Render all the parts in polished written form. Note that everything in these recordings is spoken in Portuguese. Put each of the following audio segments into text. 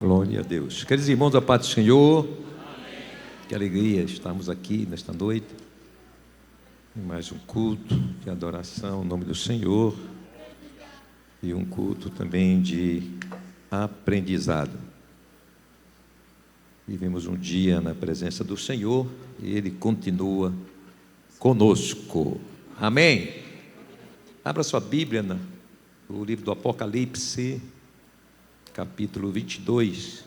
Glória a Deus. Queridos irmãos, a paz do Senhor. Amém. Que alegria estarmos aqui nesta noite, em mais um culto de adoração ao nome do Senhor e um culto também de aprendizado. Vivemos um dia na presença do Senhor e Ele continua conosco. Amém. Abra sua Bíblia no livro do Apocalipse, capítulo 22,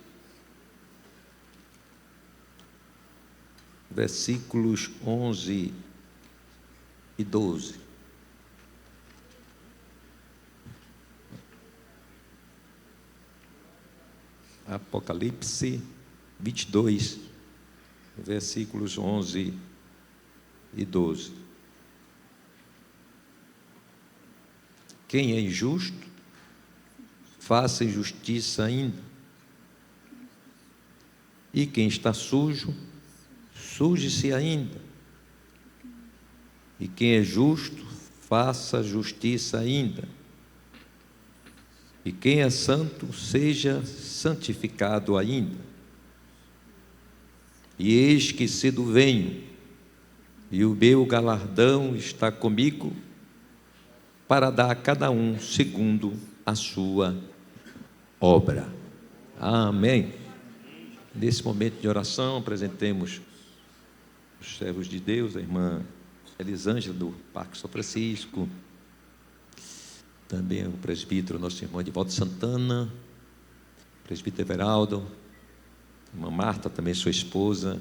versículos 11 e 12. Apocalipse 22, versículos 11 e 12. Quem é injusto, faça injustiça ainda. E quem está sujo, suje-se ainda. E quem é justo, faça justiça ainda. E quem é santo, seja santificado ainda. E eis que cedo venho, e o meu galardão está comigo, para dar a cada um segundo a sua obra. Amém. Nesse momento de oração, apresentemos os servos de Deus, a irmã Elisângela do Parque São Francisco, também o presbítero, nosso irmão Edivaldo Santana, o presbítero Everaldo, a irmã Marta, também sua esposa,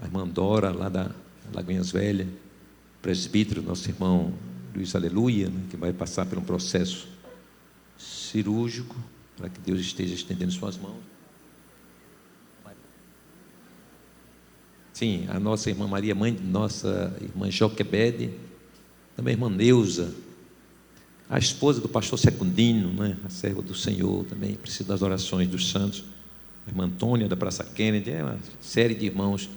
a irmã Dora, lá da Lagoinhas Velhas, o presbítero, nosso irmão Luiz Aleluia, né, que vai passar por um processo cirúrgico, para que Deus esteja estendendo suas mãos. Sim, a nossa irmã Maria, mãe de nossa irmã Joquebede, também a irmã Neuza, a esposa do pastor Secundino, né, a serva do Senhor, também precisa das orações dos santos, a irmã Antônia da Praça Kennedy, é uma série de irmãos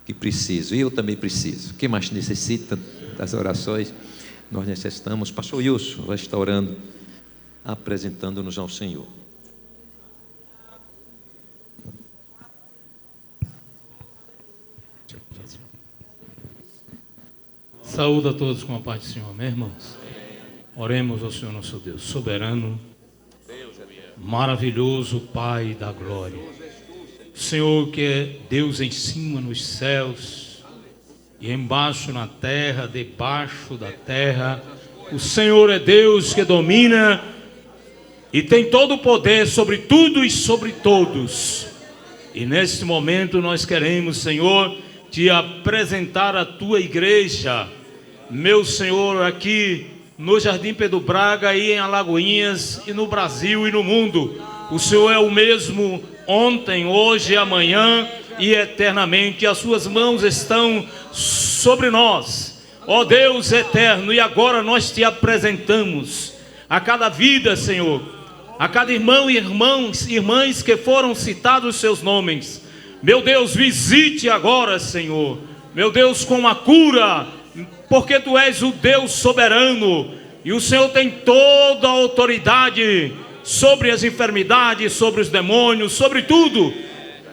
que precisam, e eu também preciso. Quem mais necessita das orações? Nós necessitamos. Pastor Wilson vai estar orando, apresentando-nos ao Senhor. Saúde a todos com a paz do Senhor, meus irmãos. Oremos ao Senhor nosso Deus, soberano, maravilhoso Pai da glória. Senhor que é Deus em cima nos céus e embaixo na terra, debaixo da terra. O Senhor é Deus que domina e tem todo o poder sobre tudo e sobre todos. E neste momento nós queremos, Senhor, te apresentar a tua igreja, meu Senhor, aqui no Jardim Pedro Braga e em Alagoinhas e no Brasil e no mundo. O Senhor é o mesmo ontem, hoje, amanhã e eternamente. As suas mãos estão sobre nós, ó Deus eterno, e agora nós te apresentamos a cada vida, Senhor, a cada irmão e irmãs que foram citados os seus nomes. Meu Deus, visite agora, Senhor, meu Deus, com a cura, porque tu és o Deus soberano e o Senhor tem toda a autoridade sobre as enfermidades, sobre os demônios, sobre tudo.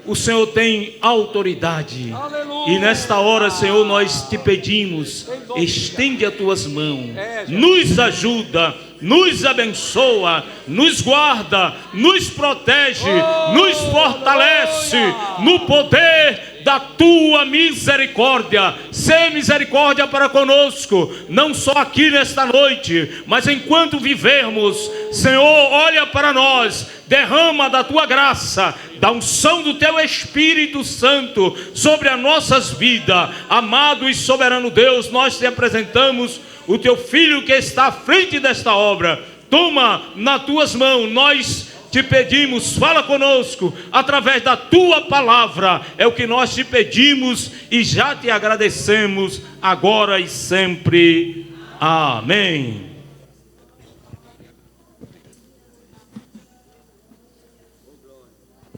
O Senhor tem autoridade. Aleluia. E nesta hora, Senhor, nós te pedimos, estende as tuas mãos, nos ajuda, nos abençoa, nos guarda, nos protege, nos fortalece no poder da tua misericórdia. Sê misericórdia para conosco, não só aqui nesta noite, mas enquanto vivermos. Senhor, olha para nós, derrama da tua graça, da unção do teu Espírito Santo sobre as nossas vidas. Amado e soberano Deus, nós te apresentamos o teu filho que está à frente desta obra. Toma nas tuas mãos, nós te pedimos, fala conosco através da tua palavra. É o que nós te pedimos e já te agradecemos agora e sempre. Amém.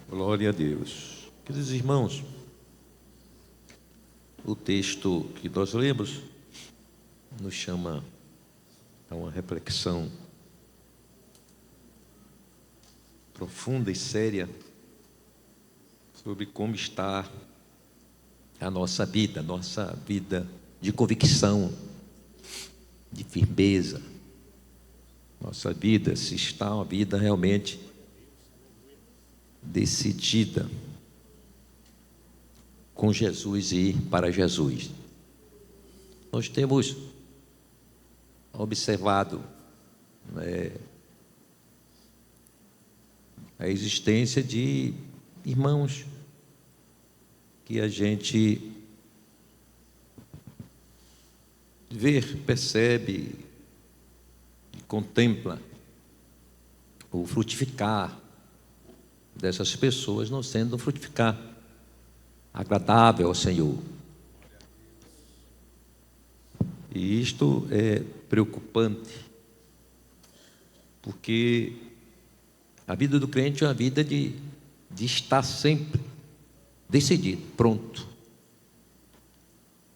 Glória a Deus. Queridos irmãos, o texto que nós lemos nos chama a uma reflexão profunda e séria sobre como está a nossa vida de convicção, de firmeza. Nossa vida, se está uma vida realmente decidida com Jesus e para Jesus. Nós temos observado a existência de irmãos que a gente vê, percebe e contempla o frutificar dessas pessoas não sendo um frutificar agradável ao Senhor. E isto é preocupante, porque a vida do crente é uma vida de estar sempre decidido, pronto.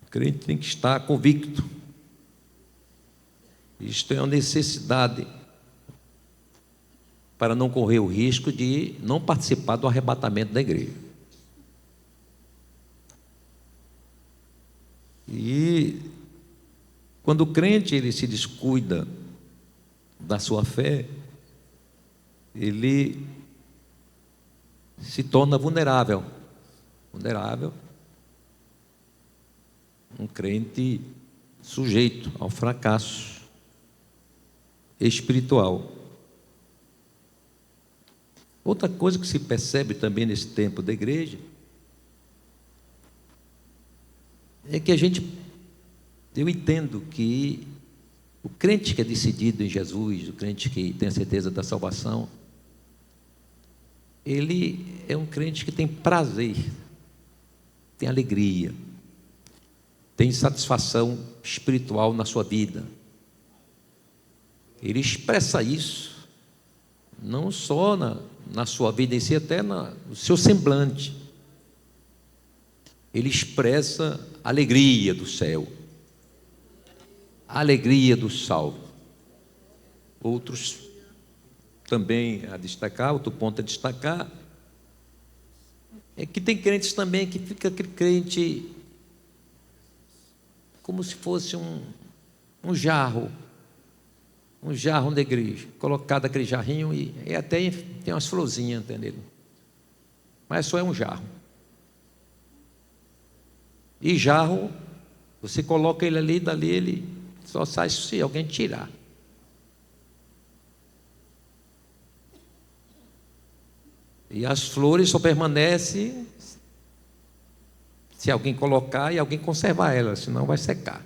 O crente tem que estar convicto. Isto é uma necessidade para não correr o risco de não participar do arrebatamento da igreja. E quando o crente ele se descuida da sua fé, ele se torna vulnerável. Um crente sujeito ao fracasso espiritual. Outra coisa que se percebe também nesse tempo da igreja é que eu entendo que o crente que é decidido em Jesus, o crente que tem a certeza da salvação, ele é um crente que tem prazer, tem alegria, tem satisfação espiritual na sua vida. Ele expressa isso, não só na sua vida em si, até no seu semblante. Ele expressa a alegria do céu, a alegria do salvo. Outros também a destacar, outro ponto a destacar, é que tem crentes também que fica aquele crente como se fosse um jarro da igreja, colocado aquele jarrinho e até tem umas florzinhas nele, mas só é um jarro. E jarro, você coloca ele ali, dali ele só sai se alguém tirar. E as flores só permanecem se alguém colocar e alguém conservar elas, senão vai secar.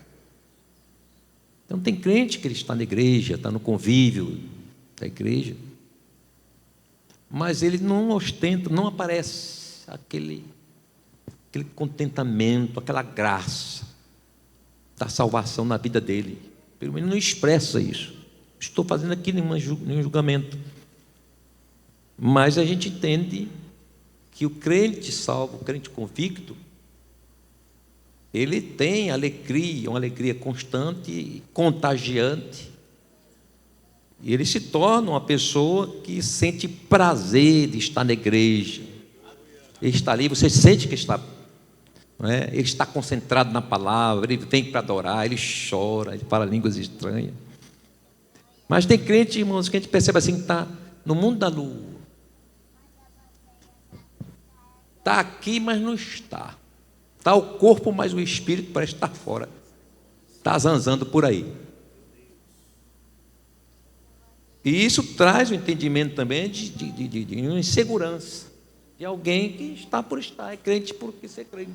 Então tem crente que ele está na igreja, está no convívio da igreja, mas ele não ostenta, não aparece aquele contentamento, aquela graça da salvação na vida dele. Pelo menos não expressa isso. Estou fazendo aqui nenhum julgamento, mas a gente entende que o crente salvo, o crente convicto, ele tem alegria, uma alegria constante e contagiante, e ele se torna uma pessoa que sente prazer de estar na igreja. Ele está ali, você sente que está, ele está concentrado na palavra, ele vem para adorar, ele chora, ele fala línguas estranhas. Mas tem crente, irmãos, que a gente percebe assim, que está no mundo da lua, está aqui, mas não está. Está o corpo, mas o espírito parece estar fora, está zanzando por aí. E isso traz o entendimento também de uma insegurança de alguém que está por estar, é crente porque ser crente.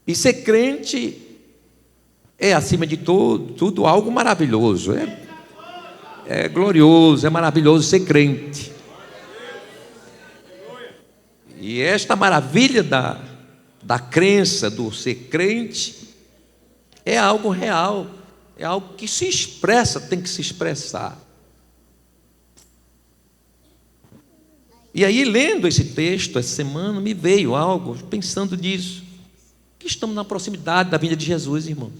E ser crente é, acima de tudo algo maravilhoso, é glorioso, é maravilhoso ser crente. E esta maravilha da crença, do ser crente, é algo real, é algo que se expressa, tem que se expressar. E aí, lendo esse texto essa semana, me veio algo, pensando nisso, que estamos na proximidade da vinda de Jesus, irmão.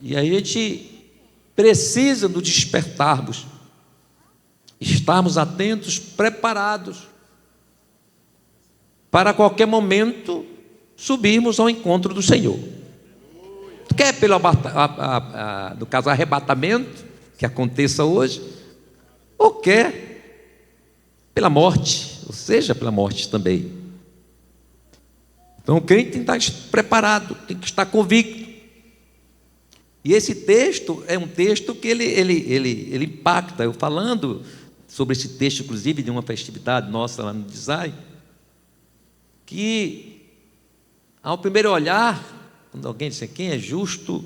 E aí a gente precisa nos despertarmos estarmos atentos, preparados, para a qualquer momento subirmos ao encontro do Senhor. Quer pelo no caso, arrebatamento, que aconteça hoje, ou quer pela morte, ou seja, pela morte também. Então o crente tem que estar preparado, tem que estar convicto. E esse texto é um texto que ele impacta. Eu falando sobre esse texto, inclusive, de uma festividade nossa lá no Design, que ao primeiro olhar, quando alguém diz quem é justo,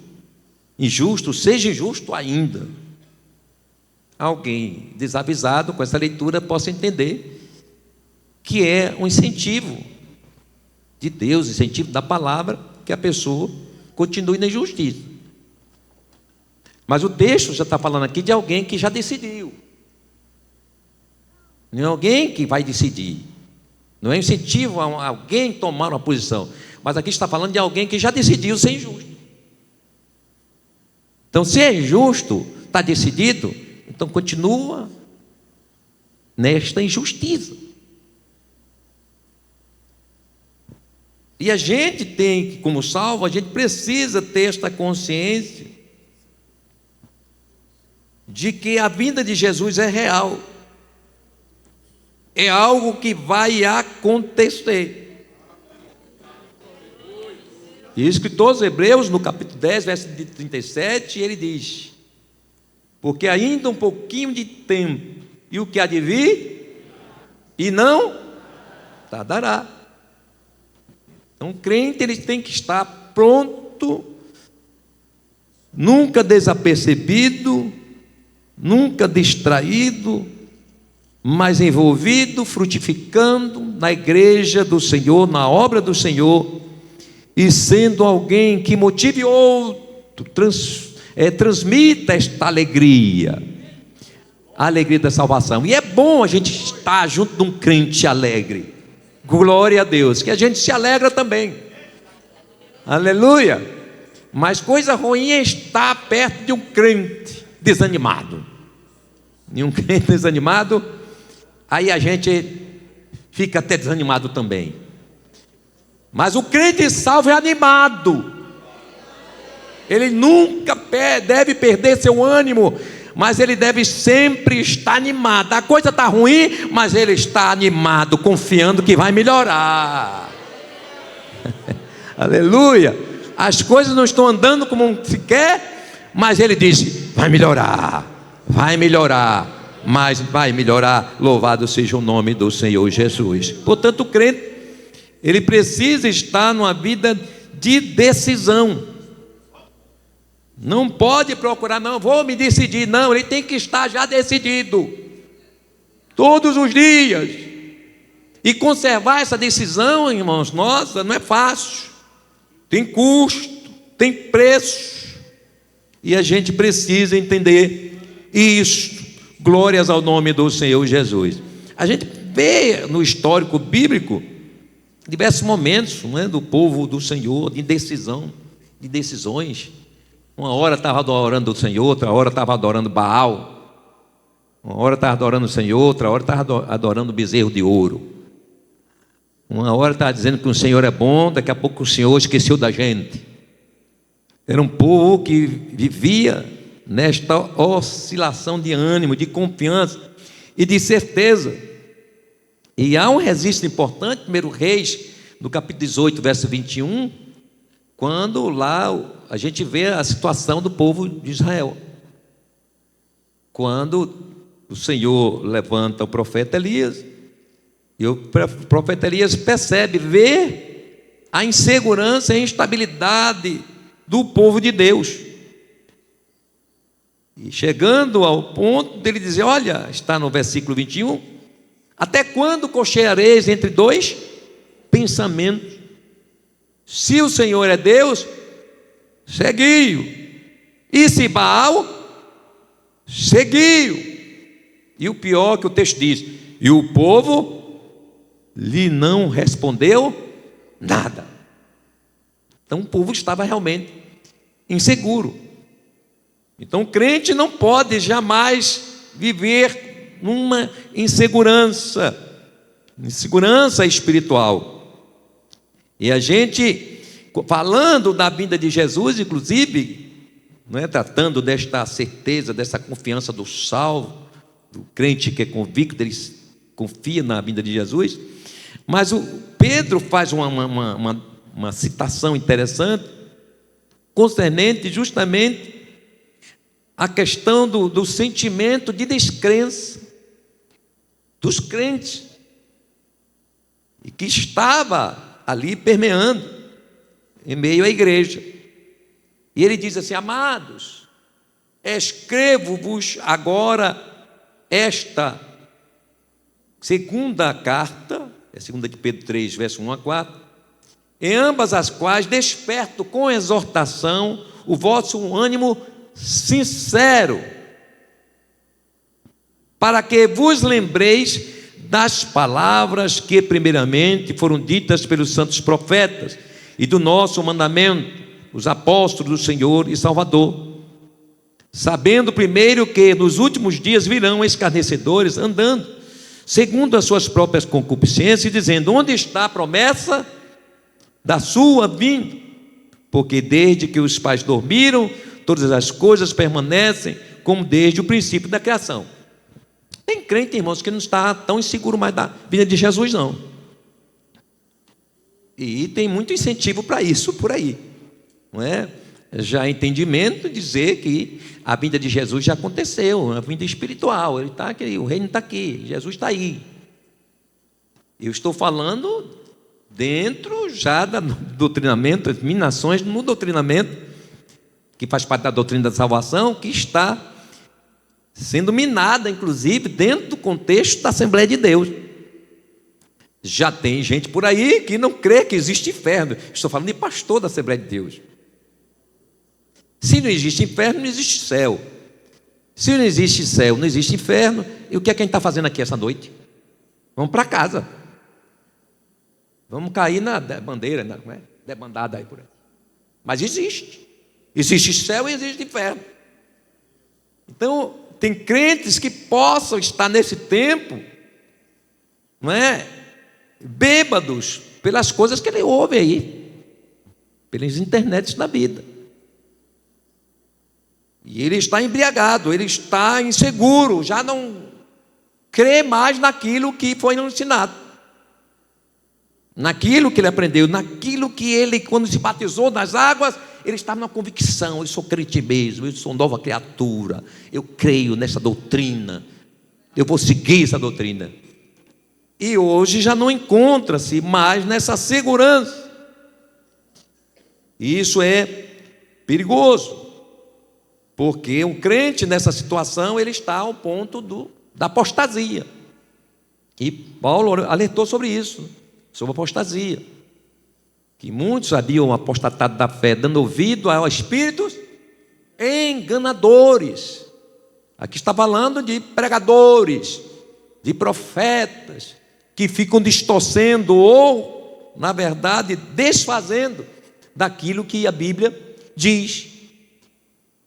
injusto, seja injusto ainda, alguém desavisado com essa leitura possa entender que é um incentivo de Deus, incentivo da palavra, que a pessoa continue na injustiça. Mas o texto já está falando aqui de alguém que já decidiu. Não é alguém que vai decidir. Não é incentivo a alguém tomar uma posição. Mas aqui está falando de alguém que já decidiu ser injusto. Então, se é injusto, está decidido, então continua nesta injustiça. E a gente tem que, como salvo, a gente precisa ter esta consciência de que a vinda de Jesus é real, é algo que vai acontecer. E o escritor aos Hebreus, no capítulo 10, verso 37, ele diz: porque ainda um pouquinho de tempo, e o que há de vir, e não tardará. Então o crente ele tem que estar pronto, nunca desapercebido, nunca distraído, mas envolvido, frutificando na igreja do Senhor, na obra do Senhor, e sendo alguém que motive outro, transmita esta alegria, a alegria da salvação. E é bom a gente estar junto de um crente alegre, glória a Deus, que a gente se alegra também, aleluia. Mas coisa ruim é estar perto de um crente desanimado. E um crente desanimado, aí a gente fica até desanimado também. Mas o crente salvo é animado. Ele nunca deve perder seu ânimo, mas ele deve sempre estar animado. A coisa está ruim, mas ele está animado, confiando que vai melhorar. Aleluia. As coisas não estão andando como se quer, mas ele diz: vai melhorar, mas vai melhorar. Louvado seja o nome do Senhor Jesus. Portanto, o crente, ele precisa estar numa vida de decisão. Não pode procurar, não, vou me decidir. Não, ele tem que estar já decidido, todos os dias. E conservar essa decisão, irmãos, nossa, não é fácil. Tem custo, tem preço. E a gente precisa entender isso. Glórias ao nome do Senhor Jesus. A gente vê no histórico bíblico diversos momentos, não é, do povo do Senhor, de decisão, de decisões. Uma hora estava adorando o Senhor, outra hora estava adorando Baal. Uma hora estava adorando o Senhor, outra hora estava adorando o bezerro de ouro. Uma hora estava dizendo que o Senhor é bom, daqui a pouco o Senhor esqueceu da gente. Era um povo que vivia nesta oscilação de ânimo, de confiança e de certeza. E há um registro importante, 1 Reis, no capítulo 18, verso 21, quando lá a gente vê a situação do povo de Israel. Quando o Senhor levanta o profeta Elias, e o profeta Elias percebe, vê a insegurança e a instabilidade do povo de Deus. E chegando ao ponto dele dizer, olha, está no versículo 21, até quando cocheareis entre dois pensamentos? Se o Senhor é Deus, segui-o. E se Baal, segui-o. E o pior que o texto diz, e o povo lhe não respondeu nada. Então o povo estava realmente inseguro. Então o crente não pode jamais viver numa insegurança espiritual. E a gente, falando da vinda de Jesus, inclusive, não é, tratando desta certeza, dessa confiança do salvo, do crente que é convicto, ele confia na vinda de Jesus. Mas o Pedro faz uma citação interessante, concernente justamente a questão do sentimento de descrença dos crentes, e que estava ali permeando em meio à igreja. E ele diz assim: amados, escrevo-vos agora esta segunda carta, é 2 de Pedro 3, verso 1 a 4, em ambas as quais desperto com exortação o vosso ânimo sincero, para que vos lembreis das palavras que primeiramente foram ditas pelos santos profetas, e do nosso mandamento, os apóstolos do Senhor e Salvador, sabendo primeiro que nos últimos dias virão escarnecedores, andando segundo as suas próprias concupiscências, dizendo: onde está a promessa da sua vinda? Porque desde que os pais dormiram, todas as coisas permanecem como desde o princípio da criação. Tem crente, irmãos, que não está tão inseguro mais da vinda de Jesus, não. E tem muito incentivo para isso por aí, não é? Já entendimento dizer que a vinda de Jesus já aconteceu, a vinda espiritual, ele está aqui, o reino está aqui, Jesus está aí. Eu estou falando dentro já do doutrinamento, as minações no doutrinamento, que faz parte da doutrina da salvação, que está sendo minada, inclusive, dentro do contexto da Assembleia de Deus. Já tem gente por aí que não crê que existe inferno. Estou falando de pastor da Assembleia de Deus. Se não existe inferno, não existe céu. Se não existe céu, não existe inferno. E o que é que a gente está fazendo aqui essa noite? Vamos para casa. Vamos cair na bandeira, não é? Debandada aí por aí. Mas existe. Existe céu e existe inferno. Então, tem crentes que possam estar nesse tempo, não é? Bêbados pelas coisas que ele ouve aí, pelas internets da vida. E ele está embriagado, ele está inseguro, já não crê mais naquilo que foi ensinado, naquilo que ele aprendeu, naquilo que ele, quando se batizou nas águas, ele estava na convicção: eu sou crente mesmo, eu sou nova criatura, eu creio nessa doutrina, eu vou seguir essa doutrina. E hoje já não encontra-se mais nessa segurança. E isso é perigoso, porque um crente nessa situação, ele está ao ponto da apostasia. E Paulo alertou sobre isso, sobre a apostasia, que muitos haviam apostatado da fé, dando ouvido a espíritos enganadores. Aqui está falando de pregadores, de profetas, que ficam distorcendo ou, na verdade, desfazendo daquilo que a Bíblia diz.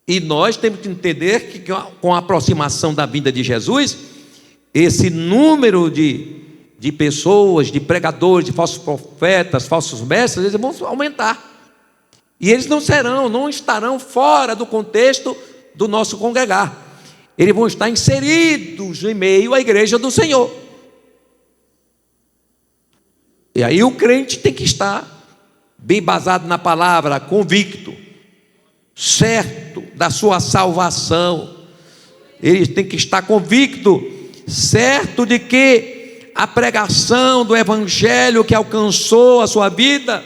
E nós temos que entender que, com a aproximação da vinda de Jesus, esse número de pessoas, de pregadores, de falsos profetas, falsos mestres, eles vão aumentar. E eles não estarão fora do contexto do nosso congregar. Eles vão estar inseridos em meio à igreja do Senhor. E aí o crente tem que estar bem basado na palavra, convicto, certo da sua salvação. Ele tem que estar convicto, certo de que a pregação do evangelho que alcançou a sua vida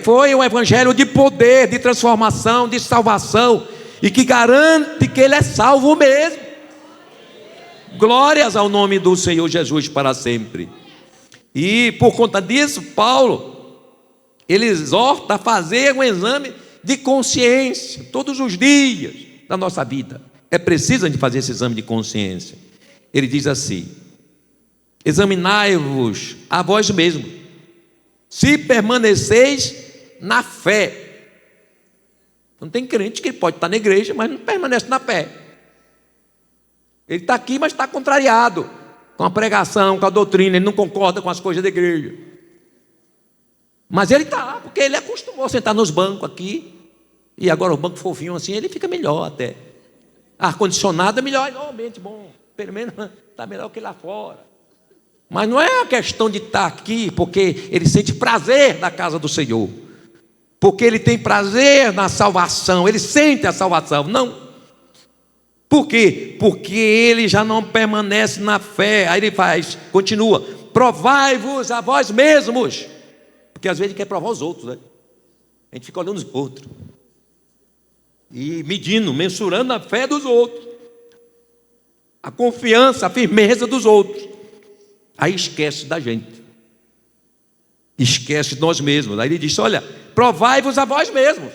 foi um evangelho de poder, de transformação, de salvação, e que garante que ele é salvo mesmo. Glórias ao nome do Senhor Jesus para sempre. E por conta disso, Paulo, ele exorta a fazer um exame de consciência todos os dias da nossa vida. É preciso a gente fazer esse exame de consciência. Ele diz assim: examinai-vos a vós mesmos, se permaneceis na fé. Não tem crente que pode estar na igreja, mas não permanece na fé. Ele está aqui, mas está contrariado com a pregação, com a doutrina, ele não concorda com as coisas da igreja. Mas ele está lá, porque ele acostumou a sentar nos bancos aqui, e agora o banco fofinho assim, ele fica melhor até. Ar-condicionado é melhor, ambiente bom, pelo menos está melhor que lá fora. Mas não é a questão de estar aqui, porque ele sente prazer na casa do Senhor, porque ele tem prazer na salvação, ele sente a salvação, não. Por quê? Porque ele já não permanece na fé. Aí ele continua, provai-vos a vós mesmos, porque às vezes ele quer provar os outros, né? A gente fica olhando os outros e medindo, mensurando a fé dos outros, a confiança, a firmeza dos outros. Aí esquece da gente, esquece de nós mesmos. Aí ele diz, olha, provai-vos a vós mesmos,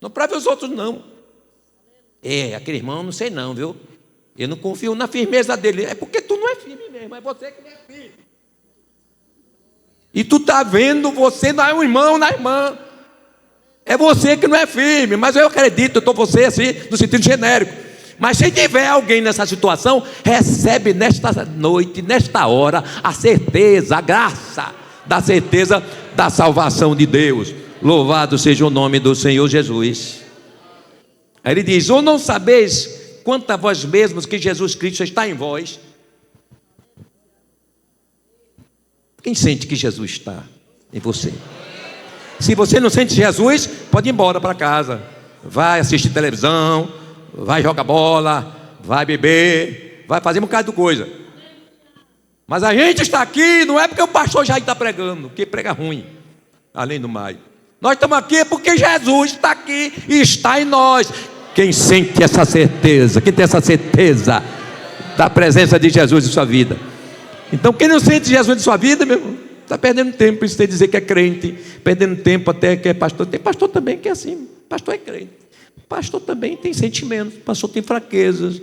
não prove os outros não. Aquele irmão, não sei não, viu? Eu não confio na firmeza dele. É porque tu não é firme mesmo, é você que não é firme. E tu está vendo, você não é um irmão, não é irmã. É você que não é firme. Mas eu acredito, eu estou você assim, no sentido genérico. Mas se tiver alguém nessa situação, recebe nesta noite, nesta hora, a certeza, a graça da certeza da salvação de Deus. Louvado seja o nome do Senhor Jesus. Aí ele diz, ou não sabeis quanto a vós mesmos que Jesus Cristo está em vós? Quem sente que Jesus está em você? Se você não sente Jesus, pode ir embora para casa, vai assistir televisão, vai jogar bola, vai beber, vai fazer um bocado de coisa. Mas a gente está aqui, não é porque o pastor já está pregando, porque prega ruim, além do mais. Nós estamos aqui porque Jesus está aqui e está em nós. Quem sente essa certeza, quem tem essa certeza da presença de Jesus em sua vida? Então quem não sente Jesus em sua vida, meu irmão, está perdendo tempo em você dizer que é crente, perdendo tempo até que é pastor. Tem pastor também que é assim, pastor é crente, pastor também tem sentimentos, pastor tem fraquezas,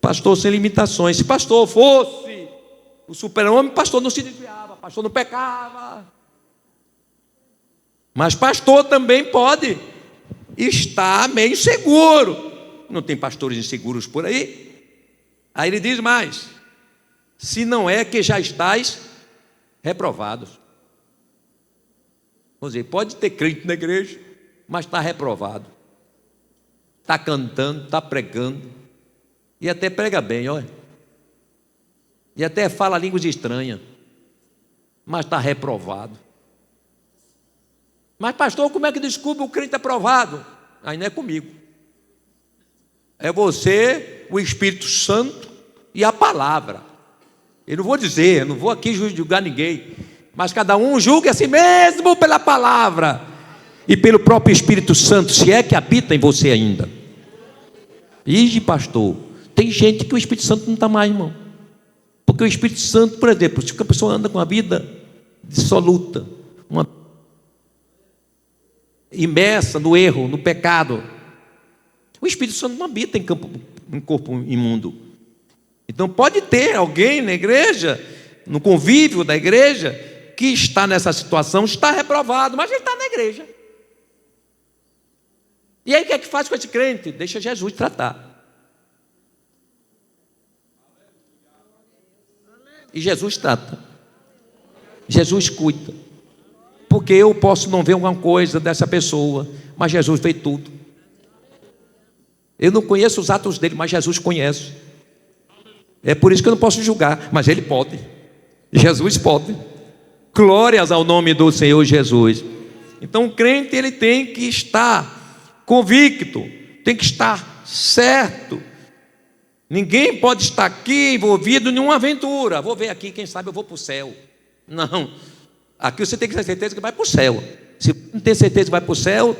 pastor sem limitações. Se pastor fosse o super-homem, pastor não se desviava, pastor não pecava. Mas pastor também pode estar meio inseguro. Não tem pastores inseguros por aí? Aí ele diz mais, se não é que já estáis reprovados. Vamos dizer, pode ter crente na igreja, mas está reprovado, está cantando, está pregando, e até prega bem, olha, e até fala línguas estranhas, mas está reprovado. Mas pastor, como é que descobre o crente aprovado? Aí não é comigo, é você, o Espírito Santo e a palavra. Eu não vou dizer, eu não vou aqui julgar ninguém, mas cada um julgue a si mesmo pela palavra e pelo próprio Espírito Santo, se é que habita em você ainda. E pastor, tem gente que o Espírito Santo não está mais, irmão, porque o Espírito Santo, por exemplo, se a pessoa anda com uma vida dissoluta, uma imersa no erro, no pecado, o Espírito Santo não habita em corpo imundo. Então pode ter alguém na igreja, no convívio da igreja, que está nessa situação, está reprovado, mas ele está na igreja. E aí o que é que faz com esse crente? Deixa Jesus tratar. E Jesus trata, Jesus cuida. Porque eu posso não ver alguma coisa dessa pessoa, mas Jesus vê tudo. Eu não conheço os atos dele, mas Jesus conhece. É por isso que eu não posso julgar, mas ele pode. Jesus pode. Glórias ao nome do Senhor Jesus. Então o crente, ele tem que estar convicto, tem que estar certo. Ninguém pode estar aqui envolvido em uma aventura. Vou ver aqui, quem sabe eu vou para o céu. Não. Aqui você tem que ter certeza que vai para o céu. Se não tem certeza que vai para o céu,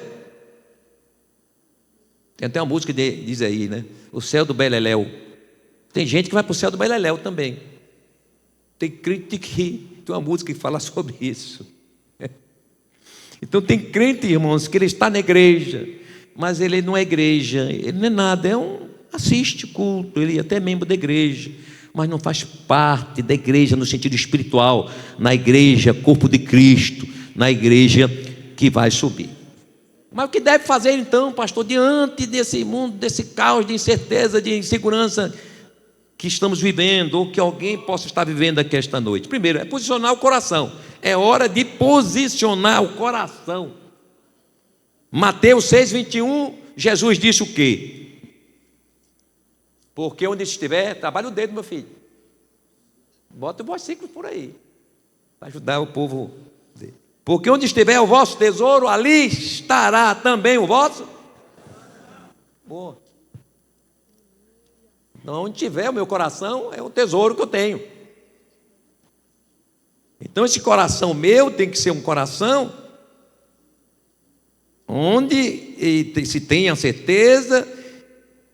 tem até uma música que diz aí, né? O céu do Beleléu. Tem gente que vai para o céu do Beleléu também. Tem crente que tem uma música que fala sobre isso. Então tem crente, irmãos, que ele está na igreja, mas ele não é igreja, ele não é nada, assiste culto, ele é até membro da igreja, mas não faz parte da igreja no sentido espiritual, na igreja, corpo de Cristo, na igreja que vai subir. Mas o que deve fazer então, pastor, diante desse mundo, desse caos de incerteza, de insegurança, que estamos vivendo, ou que alguém possa estar vivendo aqui esta noite. Primeiro, é posicionar o coração. É hora de posicionar o coração. Mateus 6:21, Jesus disse o quê? Porque onde estiver, trabalha o dedo, meu filho. Bota o versículo por aí, para ajudar o povo. Porque onde estiver o vosso tesouro, ali estará também o vosso. Boa. Então, onde tiver o meu coração, é o tesouro que eu tenho. Então, esse coração meu tem que ser um coração onde se tenha certeza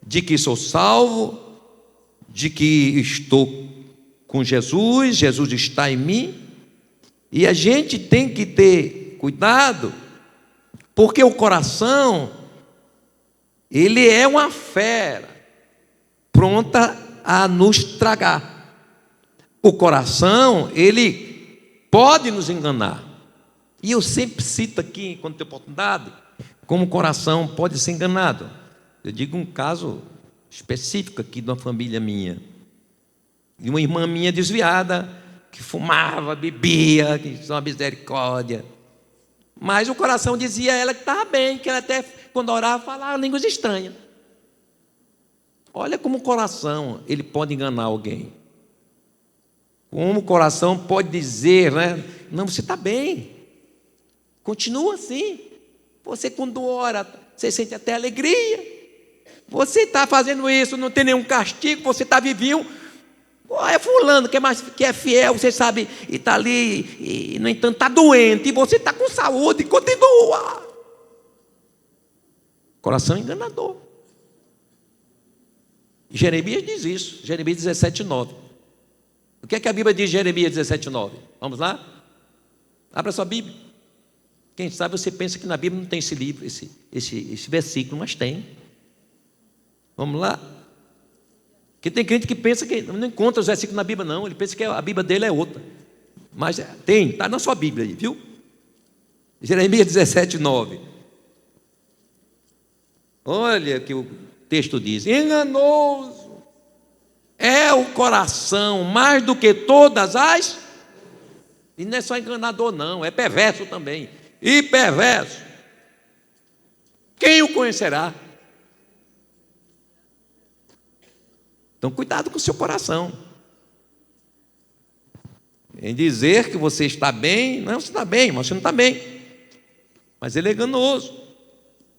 de que sou salvo, de que estou com Jesus, Jesus está em mim. E a gente tem que ter cuidado, porque o coração, ele é uma fera, pronta a nos tragar. O coração, ele pode nos enganar. E eu sempre cito aqui, quando tenho oportunidade, como o coração pode ser enganado. Eu digo um caso específico aqui de uma família minha, de uma irmã minha desviada, que fumava, bebia, que tinha uma misericórdia. Mas o coração dizia a ela que estava bem, que ela até, quando orava, falava línguas estranhas. Olha como o coração, ele pode enganar alguém. Como o coração pode dizer, né? Não, você está bem. Continua assim. Você, quando ora, você sente até alegria. Você está fazendo isso, não tem nenhum castigo, você está vivendo. É fulano que é fiel, você sabe, e está ali, e no entanto está doente, e você está com saúde, continua. Coração enganador. Jeremias diz isso, Jeremias 17:9. O que é que a Bíblia diz, Jeremias 17:9? Vamos lá? Abra sua Bíblia. Quem sabe você pensa que na Bíblia não tem esse livro, esse versículo, mas tem. Vamos lá? Porque tem crente que pensa que não encontra os versículos na Bíblia, não. Ele pensa que a Bíblia dele é outra. Mas tem, está na sua Bíblia aí, viu? Jeremias 17:9. Olha que o texto diz: enganoso é o coração mais do que todas as. E não é só enganador, não, é perverso também. E perverso. Quem o conhecerá? Então, cuidado com o seu coração. Em dizer que você está bem, não, você está bem, mas você não está bem. Mas ele é enganoso.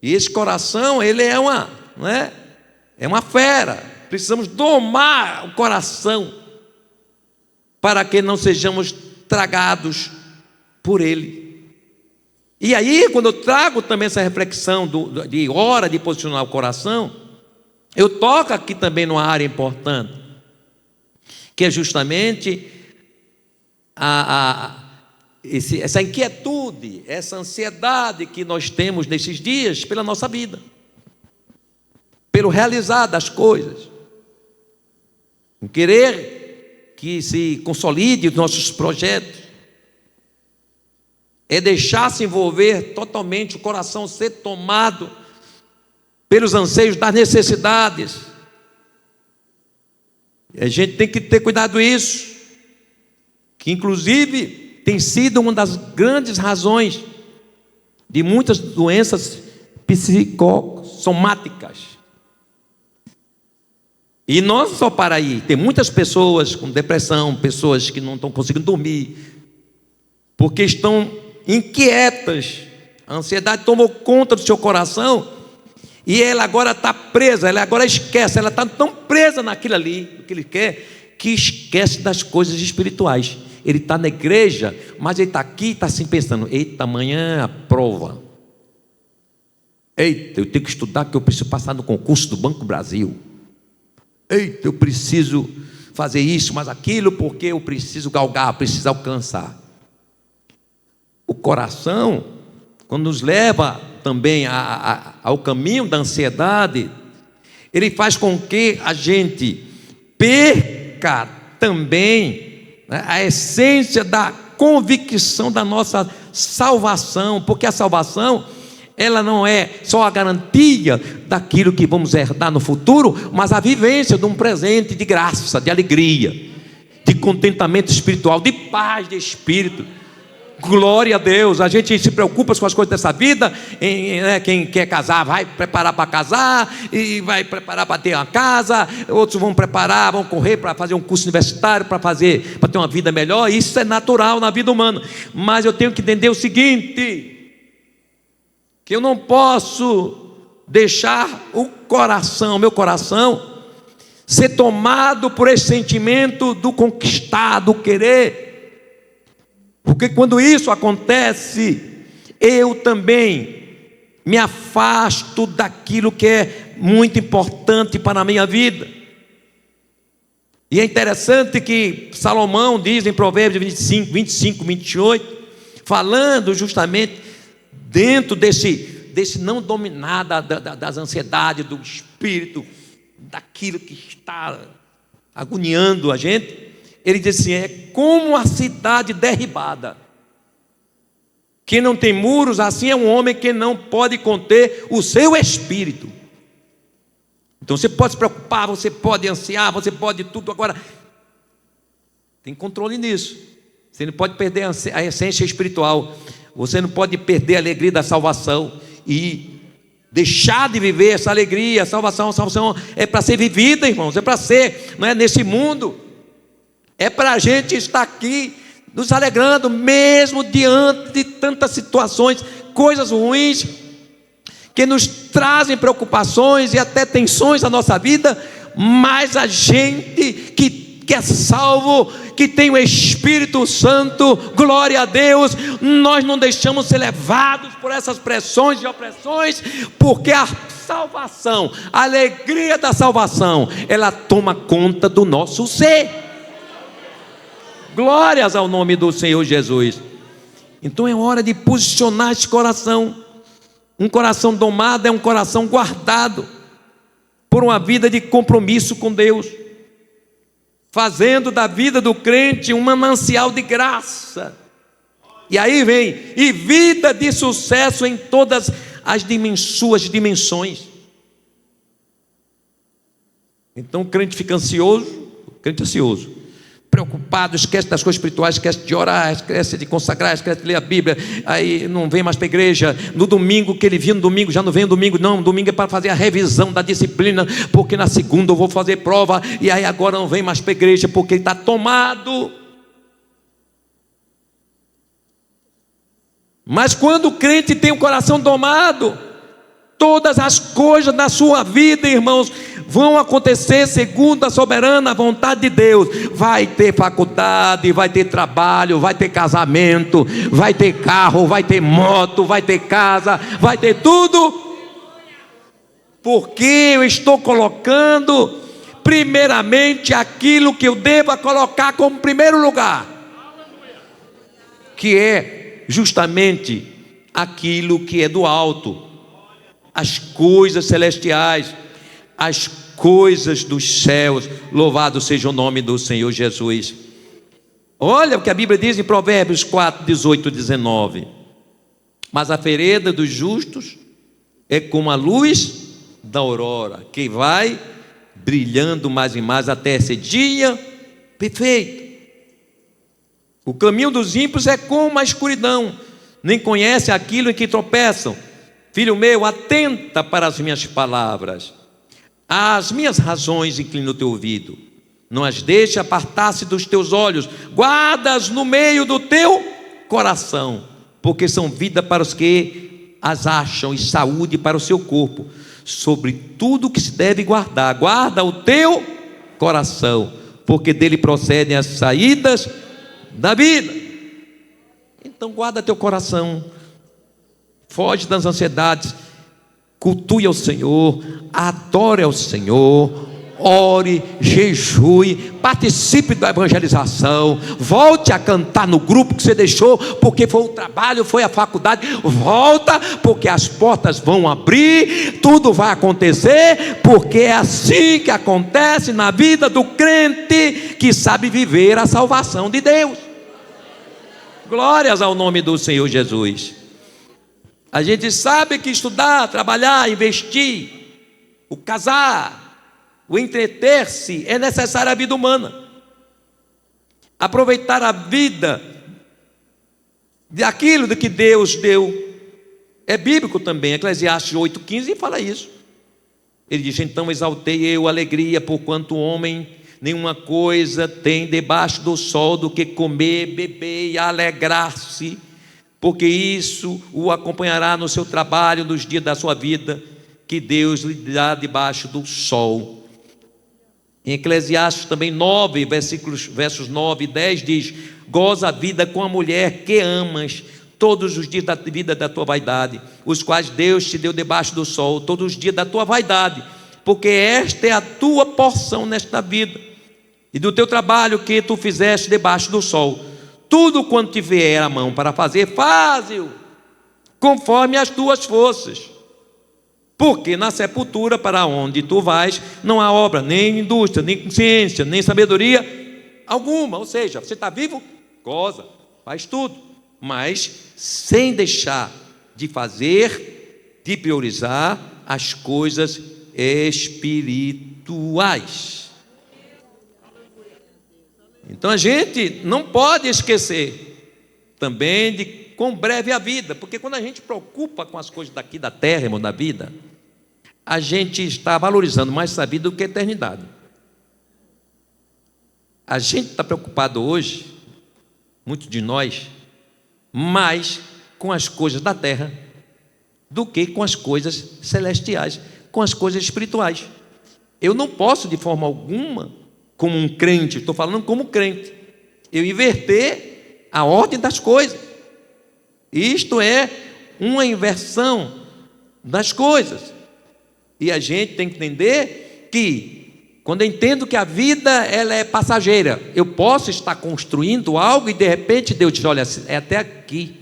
E esse coração, ele é não é? É uma fera. Precisamos domar o coração para que não sejamos tragados por ele. E aí, quando eu trago também essa reflexão de hora de posicionar o coração, eu toco aqui também numa área importante, que é justamente essa inquietude, essa ansiedade que nós temos nesses dias pela nossa vida, pelo realizar das coisas, em querer que se consolide os nossos projetos, é deixar se envolver totalmente, o coração ser tomado pelos anseios das necessidades. E a gente tem que ter cuidado com isso, que inclusive tem sido uma das grandes razões de muitas doenças psicossomáticas. E não só para aí, tem muitas pessoas com depressão, pessoas que não estão conseguindo dormir, porque estão inquietas. A ansiedade tomou conta do seu coração, e ela agora está presa, ela agora esquece, ela está tão presa naquilo ali, o que ele quer, que esquece das coisas espirituais. Ele está na igreja, mas ele está aqui e está assim pensando: eita, amanhã a prova. Eita, eu tenho que estudar, que eu preciso passar no concurso do Banco Brasil. Eita, eu preciso fazer isso, mas aquilo, porque eu preciso galgar, preciso alcançar. O coração, quando nos leva também ao caminho da ansiedade, ele faz com que a gente perca também, né, a essência da convicção da nossa salvação, porque a salvação ela não é só a garantia daquilo que vamos herdar no futuro, mas a vivência de um presente de graça, de alegria, de contentamento espiritual, de paz de espírito. Glória a Deus. A gente se preocupa com as coisas dessa vida, quem quer casar vai preparar para casar, e vai preparar para ter uma casa, outros vão preparar, vão correr para fazer um curso universitário, para ter uma vida melhor. Isso é natural na vida humana, mas eu tenho que entender o seguinte, que eu não posso deixar meu coração ser tomado por esse sentimento do conquistar, do querer. Porque quando isso acontece, eu também me afasto daquilo que é muito importante para a minha vida. E é interessante que Salomão diz em Provérbios 25, 28, falando justamente dentro desse não dominar das ansiedades, do espírito, daquilo que está agoniando a gente. Ele diz assim: é como a cidade derribada, que não tem muros, assim é um homem que não pode conter o seu espírito. Então você pode se preocupar, você pode ansiar, você pode tudo, agora tem controle nisso. Você não pode perder a essência espiritual, você não pode perder a alegria da salvação e deixar de viver essa alegria. A salvação é para ser vivida, irmãos, é para ser, não é nesse mundo. É para a gente estar aqui nos alegrando, mesmo diante de tantas situações, coisas ruins, que nos trazem preocupações e até tensões na nossa vida. Mas a gente que é salvo, que tem o Espírito Santo, glória a Deus, nós não deixamos ser levados por essas pressões e opressões, porque a salvação, a alegria da salvação, ela toma conta do nosso ser. Glórias ao nome do Senhor Jesus. Então é hora de posicionar esse coração. Um coração domado é um coração guardado por uma vida de compromisso com Deus, fazendo da vida do crente um manancial de graça. E aí vem, e vida de sucesso em todas as suas dimensões. Então o crente fica ansioso, preocupado, esquece das coisas espirituais, esquece de orar, esquece de consagrar, esquece de ler a Bíblia, aí não vem mais para a igreja. No domingo que ele vinha no domingo, já não vem no domingo, não, domingo é para fazer a revisão da disciplina, porque na segunda eu vou fazer prova, e aí agora não vem mais para a igreja, porque ele está tomado. Mas quando o crente tem o coração domado, todas as coisas da sua vida, irmãos, vão acontecer segundo a soberana vontade de Deus. Vai ter faculdade, vai ter trabalho, vai ter casamento, vai ter carro, vai ter moto, vai ter casa, vai ter tudo, porque eu estou colocando primeiramente aquilo que eu devo colocar como primeiro lugar, que é justamente aquilo que é do alto, as coisas celestiais, as coisas dos céus. Louvado seja o nome do Senhor Jesus. Olha o que a Bíblia diz em Provérbios 4, 18 e 19: mas a vereda dos justos é como a luz da aurora, que vai brilhando mais e mais até esse dia perfeito. O caminho dos ímpios é como a escuridão, nem conhece aquilo em que tropeçam. Filho meu, atenta para as minhas palavras, às minhas razões inclina o teu ouvido, não as deixe apartar-se dos teus olhos, guarda-as no meio do teu coração, porque são vida para os que as acham e saúde para o seu corpo. Sobre tudo que se deve guardar, guarda o teu coração, porque dele procedem as saídas da vida. Então guarda teu coração, foge das ansiedades, cultue ao Senhor, adore ao Senhor, ore, jejue, participe da evangelização, volte a cantar no grupo que você deixou, porque foi o trabalho, foi a faculdade. Volta, porque as portas vão abrir, tudo vai acontecer, porque é assim que acontece na vida do crente que sabe viver a salvação de Deus. Glórias ao nome do Senhor Jesus. A gente sabe que estudar, trabalhar, investir, o casar, o entreter-se é necessário à vida humana. Aproveitar a vida daquilo de que Deus deu. É bíblico também, Eclesiastes 8,15 fala isso. Ele diz: então exaltei eu a alegria, porquanto o homem nenhuma coisa tem debaixo do sol do que comer, beber e alegrar-se, porque isso o acompanhará no seu trabalho, nos dias da sua vida, que Deus lhe dá debaixo do sol. Em Eclesiastes também 9, versos 9 e 10 diz: goza a vida com a mulher que amas, todos os dias da vida da tua vaidade, os quais Deus te deu debaixo do sol, todos os dias da tua vaidade, porque esta é a tua porção nesta vida, e do teu trabalho que tu fizeste debaixo do sol, tudo quanto te vier à mão para fazer, faze-o, conforme as tuas forças, porque na sepultura para onde tu vais, não há obra, nem indústria, nem ciência, nem sabedoria alguma. Ou seja, você está vivo, goza, faz tudo, mas sem deixar de fazer, de priorizar as coisas espirituais. Então a gente não pode esquecer também de quão breve é a vida, porque quando a gente preocupa com as coisas daqui da terra, irmão, da vida, a gente está valorizando mais essa vida do que a eternidade. A gente está preocupado hoje, muitos de nós, mais com as coisas da terra do que com as coisas celestiais, com as coisas espirituais. Eu não posso de forma alguma, como um crente, estou falando como crente, eu inverter a ordem das coisas. Isto é uma inversão das coisas. E a gente tem que entender que, quando eu entendo que a vida ela é passageira, eu posso estar construindo algo e de repente Deus diz: olha, é até aqui,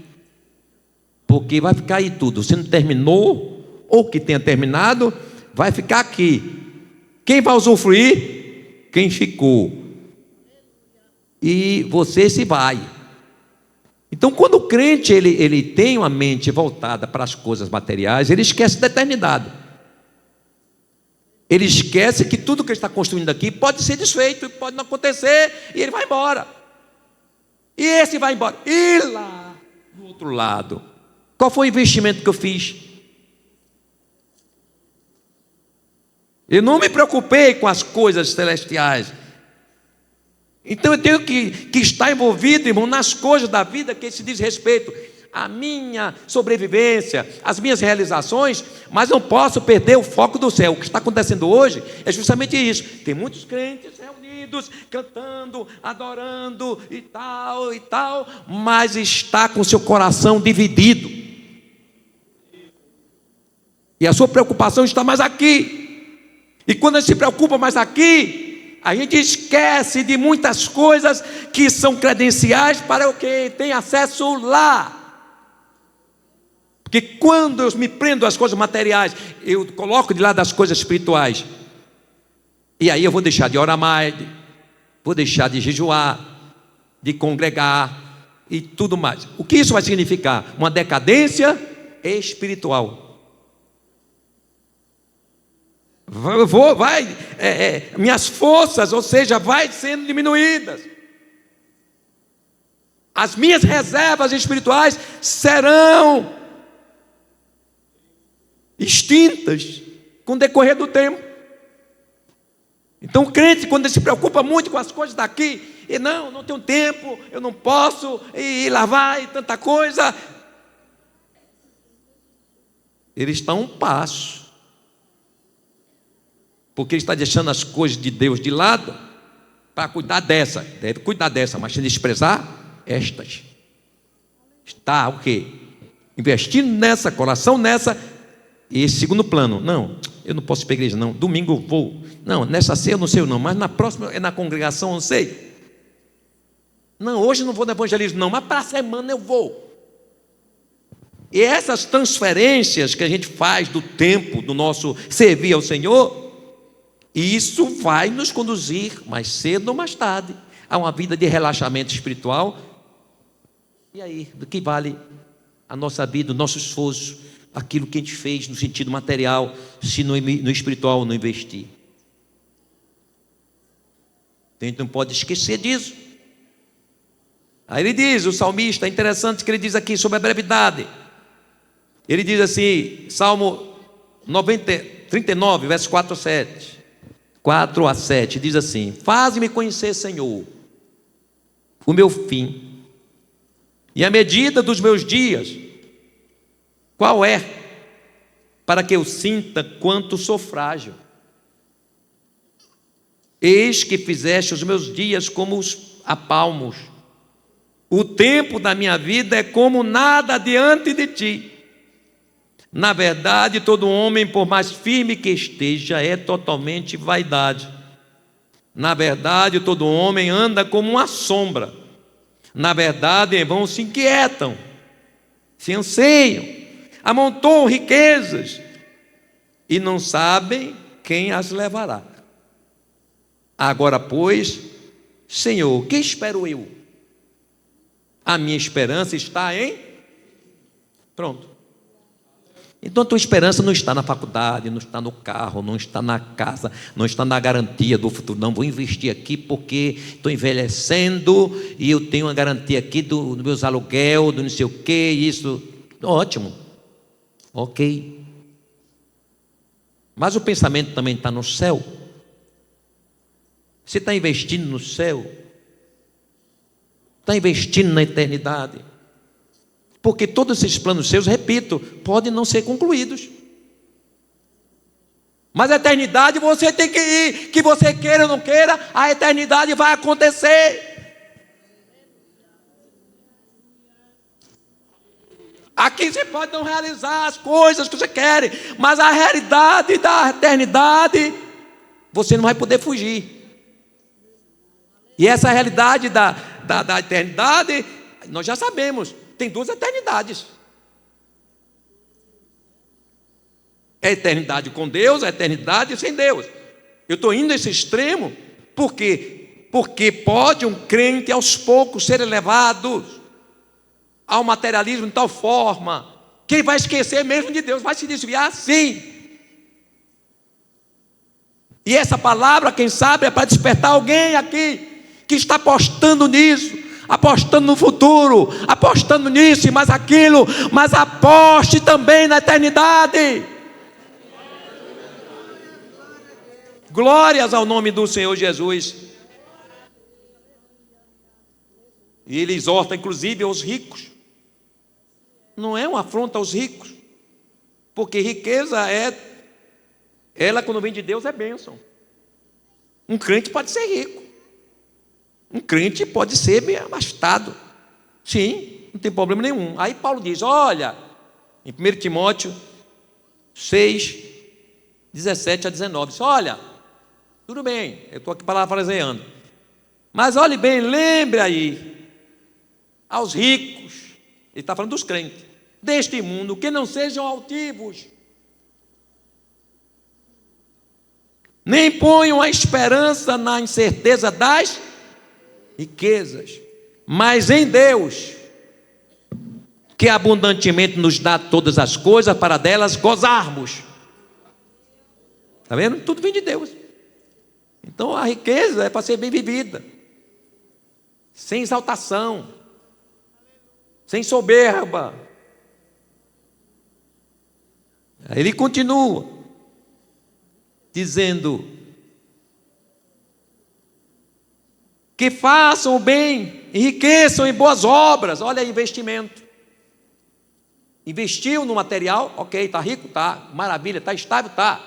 porque vai ficar aí tudo. Você não terminou, ou que tenha terminado, vai ficar aqui. Quem vai usufruir? Quem ficou. E você se vai. Então, quando o crente ele tem uma mente voltada para as coisas materiais, ele esquece da eternidade. Ele esquece que tudo que ele está construindo aqui pode ser desfeito, pode não acontecer, e ele vai embora. E esse vai embora. E lá, do outro lado, qual foi o investimento que eu fiz? Eu não me preocupei com as coisas celestiais. Então eu tenho que estar envolvido, irmão, nas coisas da vida que se diz respeito à minha sobrevivência, às minhas realizações, mas não posso perder o foco do céu. O que está acontecendo hoje é justamente isso. Tem muitos crentes reunidos, cantando, adorando e tal, mas está com seu coração dividido. E a sua preocupação está mais aqui. E quando a gente se preocupa mais aqui, a gente esquece de muitas coisas que são credenciais para o que tem acesso lá. Porque quando eu me prendo às coisas materiais, eu coloco de lado as coisas espirituais. E aí eu vou deixar de orar mais, vou deixar de jejuar, de congregar e tudo mais. O que isso vai significar? Uma decadência espiritual. Minhas forças, ou seja, vai sendo diminuídas. As minhas reservas espirituais serão extintas com o decorrer do tempo. Então o crente, quando ele se preocupa muito com as coisas daqui, e não tenho tempo, eu não posso, e lá vai tanta coisa, ele está a um passo, porque ele está deixando as coisas de Deus de lado para cuidar dessa. Deve cuidar dessa, mas sem desprezar estas. Está o quê? Investindo nessa, coração nessa. E esse segundo plano: não, eu não posso ir para a igreja, não, domingo eu vou, não, nessa ceia eu não sei não, mas na próxima é na congregação, eu não sei, não, hoje eu não vou no evangelismo não, mas para a semana eu vou. E essas transferências que a gente faz do tempo, do nosso servir ao Senhor, isso vai nos conduzir mais cedo ou mais tarde a uma vida de relaxamento espiritual. E aí, do que vale a nossa vida, o nosso esforço, aquilo que a gente fez no sentido material, se no espiritual não investir. A gente não pode esquecer disso. Aí ele diz, o salmista, é interessante que ele diz aqui sobre a brevidade. Ele diz assim, Salmo 39, verso 4 a 7. 4 a 7, diz assim: Faze-me conhecer, Senhor, o meu fim, e a medida dos meus dias, qual é, para que eu sinta quanto sou frágil. Eis que fizeste os meus dias como os apalmos, o tempo da minha vida é como nada diante de ti. Na verdade, todo homem, por mais firme que esteja, é totalmente vaidade. Na verdade, todo homem anda como uma sombra. Na verdade, em vão se inquietam, se anseiam, amontoam riquezas e não sabem quem as levará. Agora, pois, Senhor, que espero eu? A minha esperança está em... Pronto. Então a tua esperança não está na faculdade, não está no carro, não está na casa, não está na garantia do futuro. Não, vou investir aqui porque estou envelhecendo e eu tenho uma garantia aqui do meus aluguel, do não sei o que, isso. Ótimo, ok. Mas o pensamento também está no céu. Você está investindo no céu, está investindo na eternidade. Porque todos esses planos seus, repito, podem não ser concluídos. Mas a eternidade você tem que ir, que você queira ou não queira, a eternidade vai acontecer. Aqui você pode não realizar as coisas que você quer, mas a realidade da eternidade, você não vai poder fugir. E essa realidade da eternidade, nós já sabemos. Tem duas eternidades. É a eternidade com Deus, a eternidade sem Deus. Eu estou indo a esse extremo porque pode um crente aos poucos ser elevado ao materialismo de tal forma que ele vai esquecer mesmo de Deus, vai se desviar sim. E essa palavra, quem sabe, é para despertar alguém aqui que está apostando nisso, apostando no futuro, apostando nisso e mais aquilo, mas aposte também na eternidade. Glórias ao nome do Senhor Jesus. E ele exorta inclusive aos ricos. Não é uma afronta aos ricos, porque riqueza ela quando vem de Deus é bênção. Um crente pode ser rico. Um crente pode ser bem abastado. Sim, não tem problema nenhum. Aí Paulo diz, olha, em 1 Timóteo 6, 17 a 19, diz, olha, tudo bem, eu estou aqui parafraseando, mas olhe bem, lembre aí, aos ricos, ele está falando dos crentes, deste mundo, que não sejam altivos, nem ponham a esperança na incerteza das riquezas, mas em Deus, que abundantemente nos dá todas as coisas para delas gozarmos. Está vendo? Tudo vem de Deus. Então a riqueza é para ser bem vivida, sem exaltação, sem soberba. Aí ele continua dizendo: que façam o bem, enriqueçam em boas obras. Olha, investimento. Investiu no material, ok, está rico, está, maravilha, está estável, está.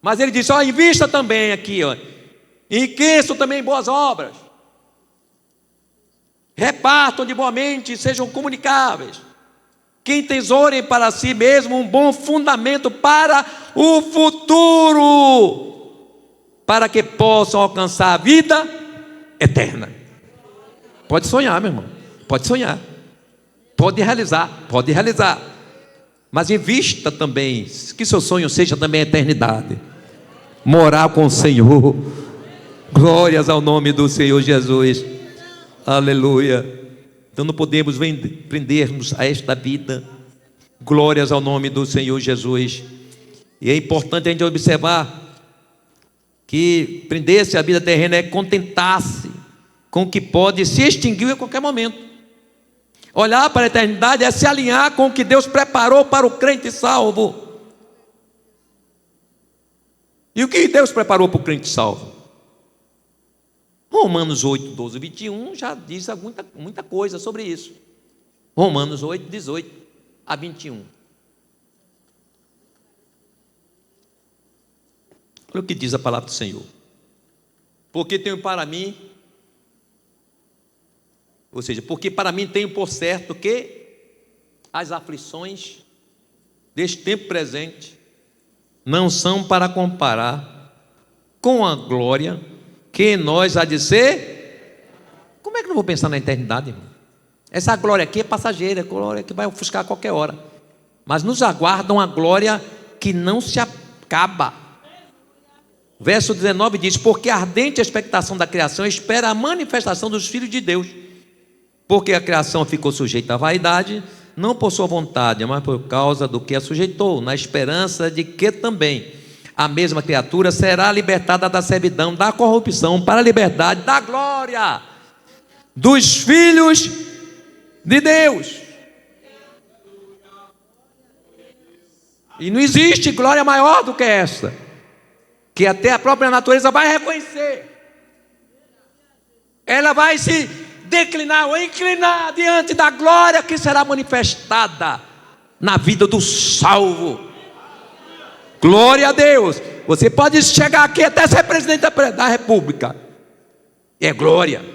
Mas ele disse, invista também aqui, enriqueçam também em boas obras. Repartam de boa mente e sejam comunicáveis. Que entesourem para si mesmo um bom fundamento para o futuro, para que possam alcançar a vida eterna. Pode sonhar, meu irmão, pode sonhar, pode realizar, mas invista também, que seu sonho seja também a eternidade, morar com o Senhor. Glórias ao nome do Senhor Jesus, aleluia. Então não podemos prendermos a esta vida. Glórias ao nome do Senhor Jesus. E é importante a gente observar que prender-se à vida terrena é contentar-se com o que pode se extinguir a qualquer momento. Olhar para a eternidade é se alinhar com o que Deus preparou para o crente salvo. E o que Deus preparou para o crente salvo? Romanos 8, 12 e 21 já diz muita coisa sobre isso. Romanos 8, 18 a 21. Olha o que diz a palavra do Senhor. Porque tenho para mim, ou seja, porque para mim tenho por certo que as aflições deste tempo presente não são para comparar com a glória que em nós há de ser. Como é que eu não vou pensar na eternidade, irmão? Essa glória aqui é passageira, glória que vai ofuscar a qualquer hora. Mas nos aguarda uma glória que não se acaba. Verso 19 diz: porque a ardente expectação da criação espera a manifestação dos filhos de Deus. Porque a criação ficou sujeita à vaidade, não por sua vontade, mas por causa do que a sujeitou, na esperança de que também a mesma criatura será libertada da servidão, da corrupção, para a liberdade da glória dos filhos de Deus. E não existe glória maior do que essa, que até a própria natureza vai reconhecer. Ela vai se declinar ou inclinar diante da glória que será manifestada na vida do salvo. Glória a Deus. Você pode chegar aqui até ser presidente da república, é glória.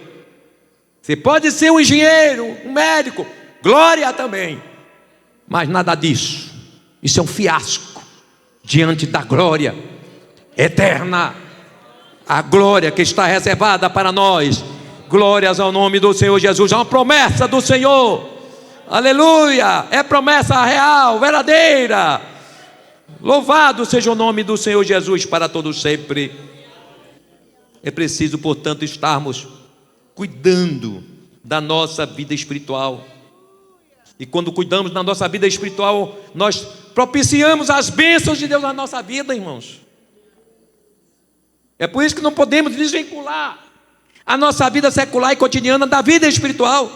Você pode ser um engenheiro, um médico, glória também. Mas nada disso, isso é um fiasco diante da glória eterna, a glória que está reservada para nós. Glórias ao nome do Senhor Jesus. É uma promessa do Senhor, aleluia, é promessa real, verdadeira. Louvado seja o nome do Senhor Jesus para todos sempre. É preciso, portanto, estarmos cuidando da nossa vida espiritual. E quando cuidamos da nossa vida espiritual, nós propiciamos as bênçãos de Deus na nossa vida, irmãos. É por isso que não podemos desvincular a nossa vida secular e cotidiana da vida espiritual.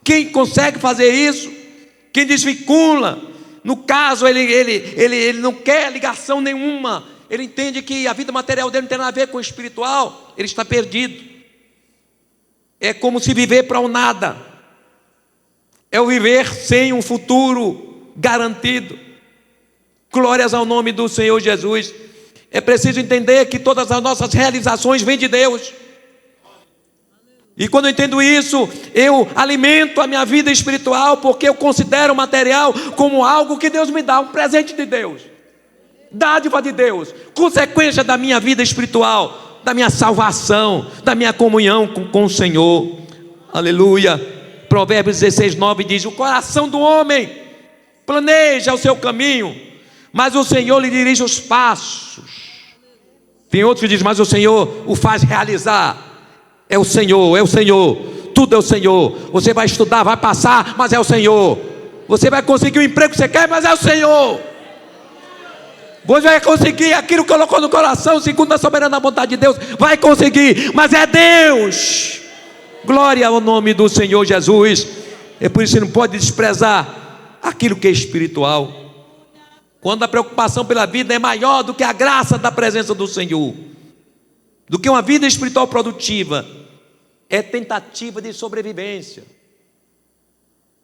Quem consegue fazer isso, quem desvincula, no caso ele não quer ligação nenhuma, ele entende que a vida material dele não tem nada a ver com o espiritual, ele está perdido. É como se viver para o nada, é o viver sem um futuro garantido. Glórias ao nome do Senhor Jesus. É preciso entender que todas as nossas realizações vêm de Deus. E quando eu entendo isso, eu alimento a minha vida espiritual, porque eu considero o material como algo que Deus me dá, um presente de Deus, dádiva de Deus, consequência da minha vida espiritual, da minha salvação, da minha comunhão com o Senhor. Aleluia. Provérbios 16, 9 diz: o coração do homem planeja o seu caminho, mas o Senhor lhe dirige os passos. Tem outros que dizem: mas o Senhor o faz realizar. É o Senhor, tudo é o Senhor. Você vai estudar, vai passar, mas é o Senhor. Você vai conseguir o emprego que você quer, mas é o Senhor. Você vai conseguir aquilo que colocou no coração, segundo a soberana vontade de Deus, vai conseguir, mas é Deus. Glória ao nome do Senhor Jesus. É por isso que não pode desprezar aquilo que é espiritual. Quando a preocupação pela vida é maior do que a graça da presença do Senhor, do que uma vida espiritual produtiva, é tentativa de sobrevivência.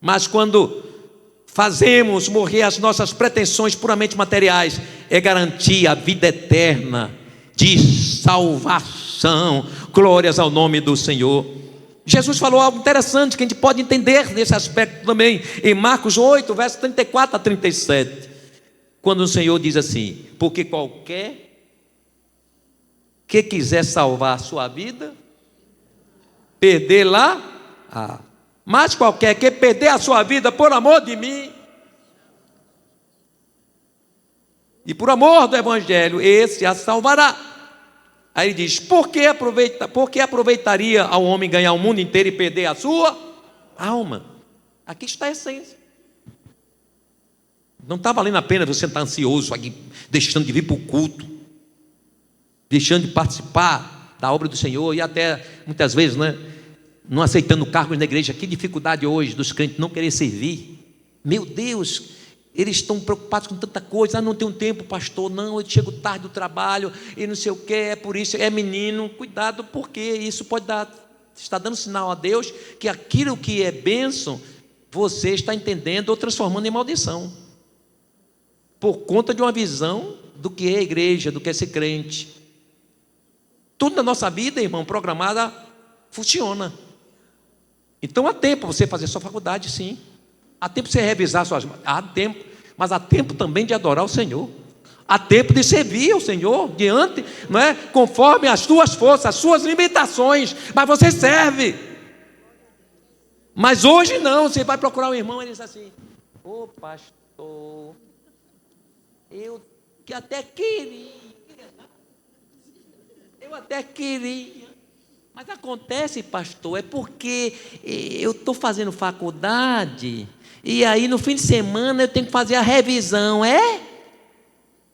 Mas quando fazemos morrer as nossas pretensões puramente materiais, é garantir a vida eterna de salvação. Glórias ao nome do Senhor. Jesus falou algo interessante que a gente pode entender nesse aspecto também, em Marcos 8, verso 34 a 37, quando o Senhor diz assim: porque qualquer que quiser salvar a sua vida, perdê-la, mas qualquer que perder a sua vida por amor de mim e por amor do Evangelho, esse a salvará. Aí ele diz: por que aproveitaria ao homem ganhar o mundo inteiro e perder a sua alma. Aqui está a essência. Não está valendo a pena você estar ansioso, aqui, deixando de vir para o culto, deixando de participar da obra do Senhor e até, muitas vezes, né, não aceitando cargos na igreja. Que dificuldade hoje dos crentes não querer servir. Meu Deus, eles estão preocupados com tanta coisa. Ah, não tenho tempo, pastor, não, eu chego tarde do trabalho e não sei o que, é por isso, é menino. Cuidado, porque isso pode está dando sinal a Deus que aquilo que é bênção, você está entendendo ou transformando em maldição, por conta de uma visão do que é a igreja, do que é ser crente. Tudo na nossa vida, irmão, programada, funciona. Então há tempo você fazer sua faculdade, sim. Há tempo de você revisar suas... Há tempo, mas há tempo também de adorar o Senhor. Há tempo de servir ao Senhor diante, não é? Conforme as suas forças, as suas limitações. Mas você serve. Mas hoje não, você vai procurar um irmão e ele diz assim: ô pastor, eu que até queria, mas acontece, pastor, é porque eu estou fazendo faculdade e aí no fim de semana eu tenho que fazer a revisão,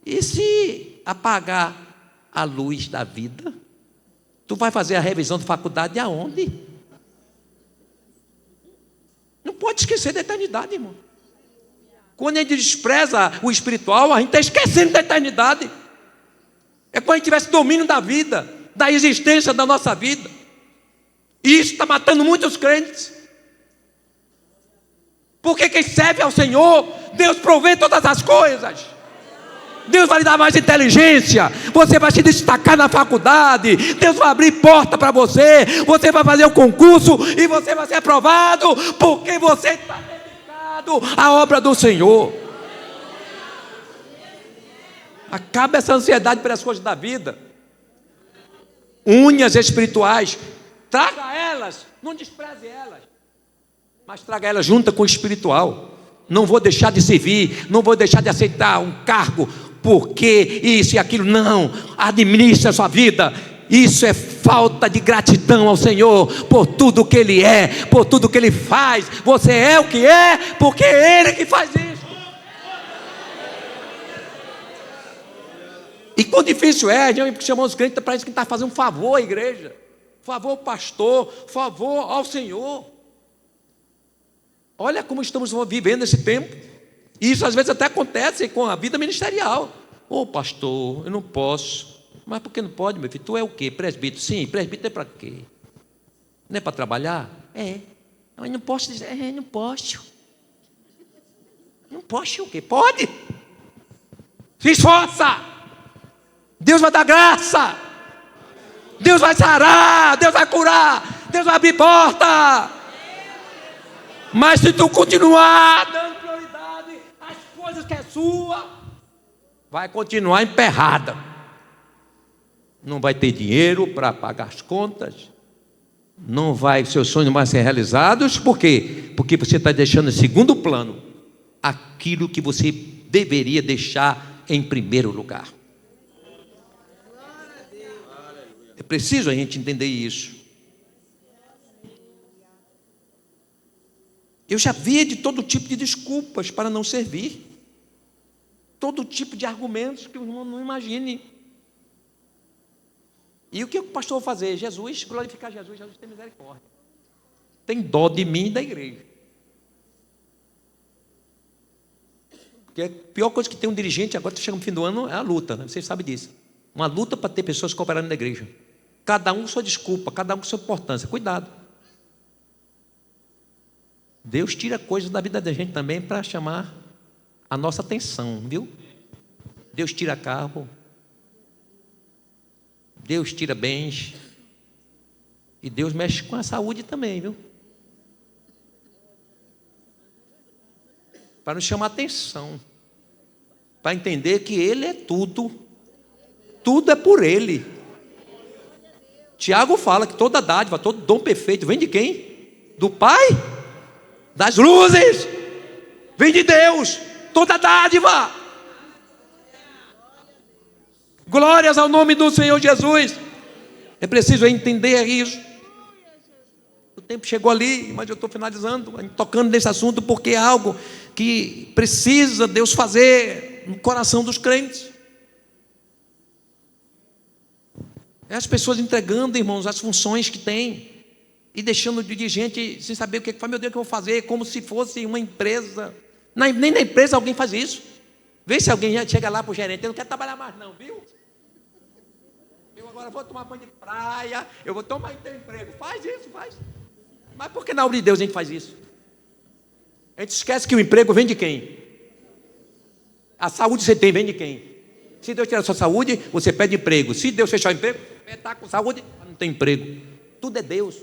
E se apagar a luz da vida, tu vai fazer a revisão de faculdade aonde? Não pode esquecer da eternidade, irmão. Quando a gente despreza o espiritual, a gente está esquecendo da eternidade. É como se a gente tivesse domínio da vida, da existência da nossa vida. E isso está matando muitos crentes. Porque quem serve ao Senhor, Deus provê todas as coisas. Deus vai lhe dar mais inteligência. Você vai se destacar na faculdade. Deus vai abrir porta para você. Você vai fazer o concurso e você vai ser aprovado, porque você está dedicado à obra do Senhor. Acaba essa ansiedade pelas coisas da vida. Unhas espirituais, traga elas, não despreze elas, mas traga elas junto com o espiritual. Não vou deixar de servir, não vou deixar de aceitar um cargo, porque isso e aquilo. Não, administre a sua vida. Isso é falta de gratidão ao Senhor por tudo que Ele é, por tudo que Ele faz. Você é o que é, porque é Ele que faz isso. E quão difícil é, a gente chamar os crentes, parece que está fazendo um favor à igreja, favor ao pastor, favor ao Senhor. Olha como estamos vivendo esse tempo. E isso às vezes até acontece com a vida ministerial. Ô pastor, eu não posso. Mas por que não pode, meu filho? Tu é o quê? Presbítero? Sim, presbítero é para quê? Não é para trabalhar? É. Mas não posso dizer, não posso. Não posso o quê? Pode. Se esforça. Deus vai dar graça. Deus vai sarar. Deus vai curar. Deus vai abrir porta. Mas se tu continuar dando prioridade às coisas que é sua, vai continuar emperrada. Não vai ter dinheiro para pagar as contas. Não vai, seus sonhos não vão ser realizados. Por quê? Porque você está deixando em segundo plano aquilo que você deveria deixar em primeiro lugar. É preciso a gente entender isso. Eu já vi de todo tipo de desculpas para não servir. Todo tipo de argumentos que o irmão não imagine. E o que o pastor vai fazer? Jesus, glorificar Jesus. Jesus tem misericórdia. Tem dó de mim e da igreja. Porque a pior coisa que tem um dirigente, agora chega no fim do ano, é a luta, né? Vocês sabem disso. Uma luta para ter pessoas cooperando na igreja. Cada um com sua desculpa, cada um com sua importância. Cuidado. Deus tira coisas da vida da gente também para chamar a nossa atenção, viu? Deus tira carro, Deus tira bens, e Deus mexe com a saúde também, viu? Para nos chamar a atenção, para entender que Ele é tudo, tudo é por Ele. Tiago fala que toda dádiva, todo dom perfeito vem de quem? Do Pai das luzes, vem de Deus, toda dádiva. Glórias ao nome do Senhor Jesus. É preciso entender isso. O tempo chegou ali, mas eu estou finalizando, tocando nesse assunto, porque é algo que precisa Deus fazer no coração dos crentes. É as pessoas entregando, irmãos, as funções que têm e deixando de gente sem saber o que faz. Meu Deus, o que eu vou fazer? Como se fosse uma empresa. Nem na empresa alguém faz isso. Vê se alguém chega lá para o gerente: eu não quero trabalhar mais não, viu? Eu agora vou tomar banho de praia, eu vou tomar emprego. Faz isso, faz. Mas por que na obra de Deus a gente faz isso? A gente esquece que o emprego vem de quem? A saúde você tem, vem de quem? Se Deus tirar a sua saúde, você pede emprego. Se Deus fechar o emprego, você está com saúde, mas não tem emprego. Tudo é Deus.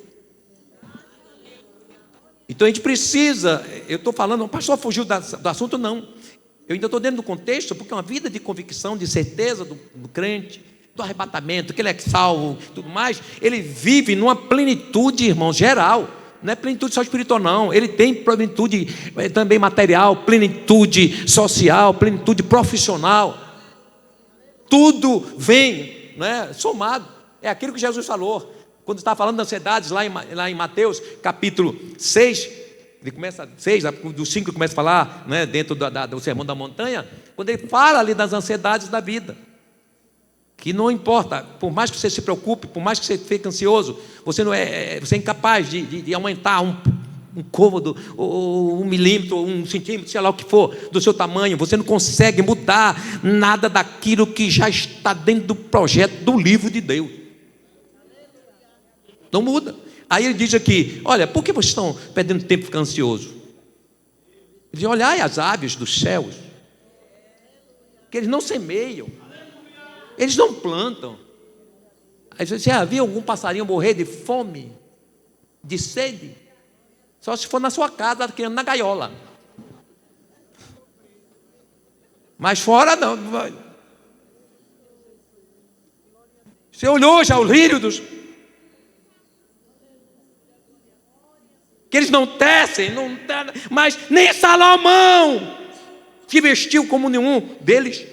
Então a gente precisa, eu estou falando, o pastor fugiu do assunto, não. Eu ainda estou dentro do contexto, porque é uma vida de convicção, de certeza do crente, do arrebatamento, que ele é salvo, tudo mais. Ele vive numa plenitude, irmão, geral. Não é plenitude só espiritual, não. Ele tem plenitude também material, plenitude social, plenitude profissional. Tudo vem, né, somado. É aquilo que Jesus falou quando está falando das ansiedades lá em Mateus capítulo 6. Ele começa 6, do 5 ele começa a falar, né, dentro do Sermão da Montanha, quando ele fala ali das ansiedades da vida. Que não importa, por mais que você se preocupe, por mais que você fique ansioso, você é incapaz de aumentar um côvado, ou 1 milímetro, ou 1 centímetro, sei lá o que for, do seu tamanho. Você não consegue mudar nada daquilo que já está dentro do projeto do livro de Deus. Não muda. Aí ele diz aqui: olha, por que vocês estão perdendo tempo ficando ansioso? Ele diz: olhai as aves dos céus, que eles não semeiam, eles não plantam. Aí você havia algum passarinho morrer de fome, de sede? Só se for na sua casa, criando na gaiola. Mas fora não. Você olhou já o lírio dos... que eles não tecem, mas nem Salomão se vestiu como nenhum deles.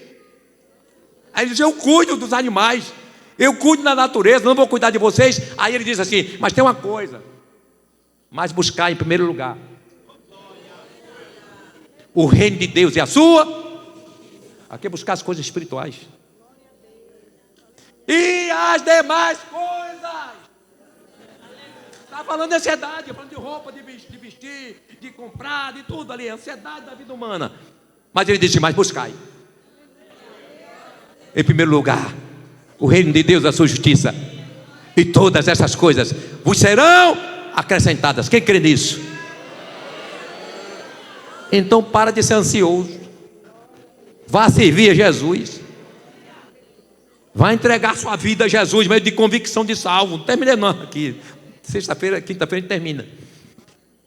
Aí ele diz: eu cuido dos animais, eu cuido da natureza, não vou cuidar de vocês. Aí ele diz assim: mas tem uma coisa, mas buscar em primeiro lugar o reino de Deus e a sua. Aqui é buscar as coisas espirituais, e as demais coisas. Está falando de ansiedade, falando de roupa, de vestir, de comprar, de tudo ali, ansiedade da vida humana. Mas ele disse: mas buscai em primeiro lugar o reino de Deus e a sua justiça, e todas essas coisas vos serão acrescentadas. Quem crê nisso? Então para de ser ansioso, vá servir a Jesus, vá entregar sua vida a Jesus, meio de convicção de salvo. Não terminei não aqui, sexta-feira, quinta-feira a gente termina.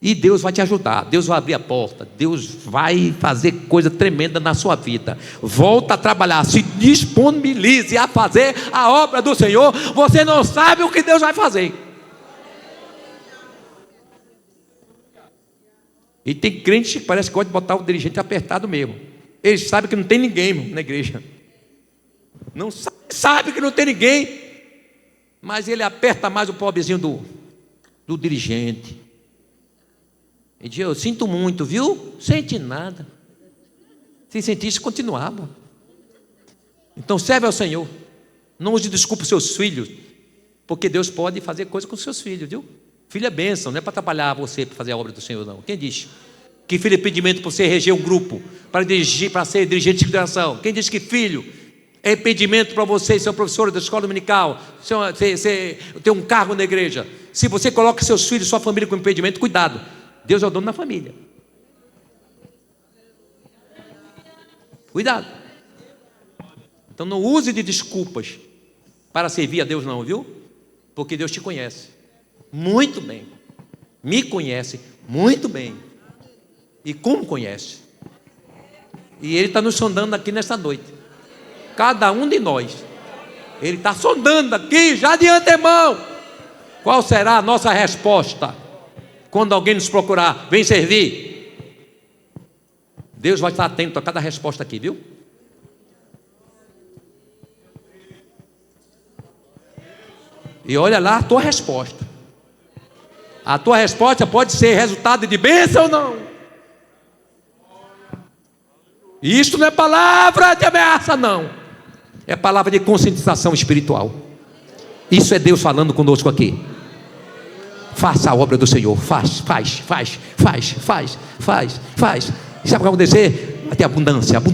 E Deus vai te ajudar, Deus vai abrir a porta, Deus vai fazer coisa tremenda na sua vida. Volta a trabalhar, se disponibilize a fazer a obra do Senhor. Você não sabe o que Deus vai fazer. E tem crente que parece que pode botar o dirigente apertado mesmo. Eles sabem que não tem ninguém na igreja, não sabe que não tem ninguém, mas ele aperta mais o pobrezinho do dirigente. Ele diz: eu sinto muito, viu? Sente nada. Se sentisse, continuava. Então serve ao Senhor. Não use desculpa os seus filhos, porque Deus pode fazer coisa com os seus filhos, viu? Filho é bênção, não é para trabalhar você, para fazer a obra do Senhor, não. Quem disse que filho é impedimento para você reger um grupo, para dirigir, para ser dirigente de liderança? Quem disse que filho é impedimento para você ser um professor da escola dominical, ter um cargo na igreja? Se você coloca seus filhos, sua família como impedimento, cuidado, Deus é o dono da família. Cuidado. Então não use de desculpas para servir a Deus, não, viu? Porque Deus te conhece muito bem, me conhece muito bem. E como conhece? E Ele está nos sondando aqui nesta noite, cada um de nós. Ele está sondando aqui já de antemão. Qual será a nossa resposta quando alguém nos procurar? Vem servir. Deus vai estar atento a cada resposta aqui, viu? E olha lá a tua resposta. A tua resposta pode ser resultado de bênção ou não. E isto não é palavra de ameaça, não. É palavra de conscientização espiritual. Isso é Deus falando conosco aqui. Faça a obra do Senhor. Faz. Sabe o que vai acontecer? Vai ter abundância. Vai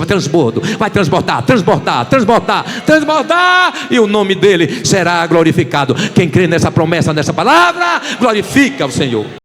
transbordo. Vai transbordar. E o nome dele será glorificado. Quem crê nessa promessa, nessa palavra, glorifica o Senhor.